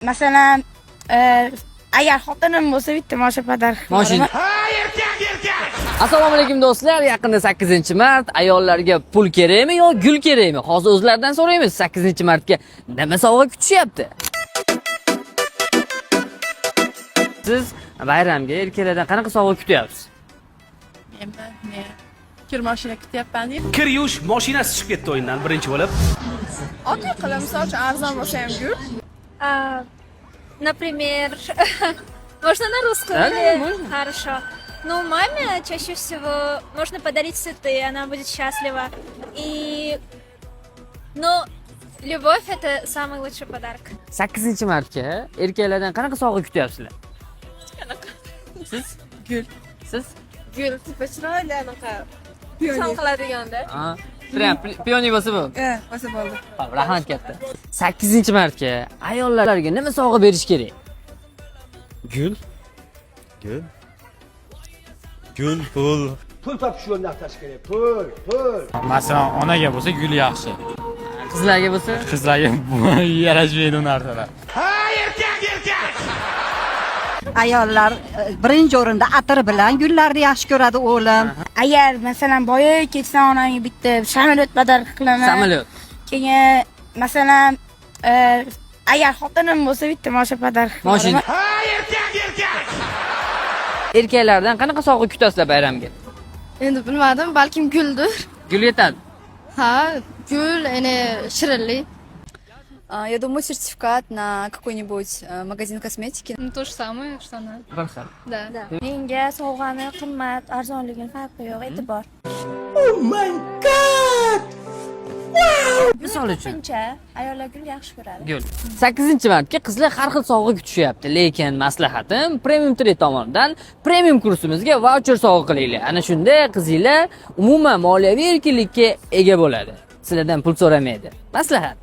Masalan, agar xotinim bo'lsa bitta mashina podarka Mashina. Assalomu alaykum do'stlar. Yaqinda 8-mart ayollarga pul kerakmi yo gul kerakmi? Hozir o'zlaridan so'raymiz. 8-martga nima sovg'a kutishyapti? Siz bayramga erkaklardan qanaqa sovg'a kutyapsiz? Men kir mashina kutyapman deb. Kir yuvish mashinasi chiqib ketdi o'yindan birinchi bo'lib. Oddiy qilib, misol uchun arzon bo'lsa ham gul. Например, можно на русском? Да, или- можно. Хорошо. Ну, маме чаще всего можно подарить цветы, она будет счастлива. Но любовь — это самый лучший подарок. 8-martga erkaklardan qanaqa sovg'a kutyapsizlar? Siz? Gul. Siz? Gul tipa chiroyli anaqa. Son qiladiganda. Ha. Prям pionniy bo'lsa bu. Bo'lsa bo'ldi. Xo'p, rahmat katta. 8-martga ayollarga nima sovg'a berish kerak? Gul. Gul. Gul, pul. Pul topish yo'lini axtarish kerak. Pul. Masalan, onaga bo'lsa gul yaxshi. Qizlarga bo'lsa? Qizlarga yarashmaydi u narsalar. Ayollar birinchi o'rinda atir bilan gullarni yaxshi ko'radi o'g'lim. Agar masalan boya ketsam onamga bitta samolyot podarka qilaman. Samolyot. Keyin masalan agar xotinim bo'lsa bitta mashina podarka Mashina. Erkaklardan qanaqa sovg'a kutasizlar bayramga? Endi bilmadim, balkim guldir. Gul yetadi. Ha, gul, shirinlik. Я думаю, сертификат на какой-нибудь магазин косметики. Ну, то же самое, что она. Bir xil. Да. Menga sovg'ani qimmat, arzonligini farqi yo'q, e'tibor. Misol uchun Ko'pincha ayollar gul yaxshi ko'radi. gul. 8-martga qizlar har xil sovg'a kutishyapti, lekin maslahatim Premium Trade tomonidan premium kursimizga voucher sovg'a qilinglar. Ana shunda qizinglar umuman moliyaviy erkinlikka ega bo'ladi. Sizlardan pul so'ramaydi. Maslahat.